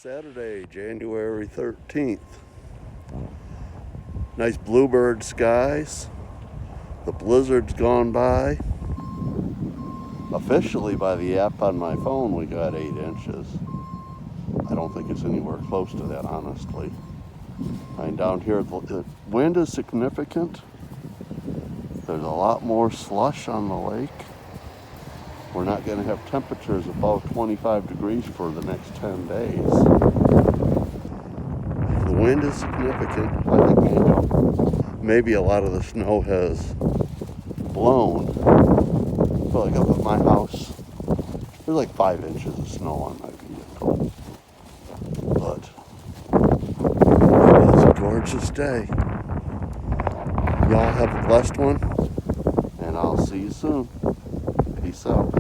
Saturday, January 13th. Nice bluebird skies. The blizzard's gone by. Officially, by the app on my phone, we got 8 inches. I don't think it's anywhere close to that, honestly. And down here, the wind is significant. There's a lot more slush on the lake. We're not going to have temperatures above 25 degrees for the next 10 days. The wind is significant. I think maybe a lot of the snow has blown. I feel like up at my house, there's like 5 inches of snow on my vehicle. But it is a gorgeous day. Y'all have a blessed one, and I'll see you soon. Peace out.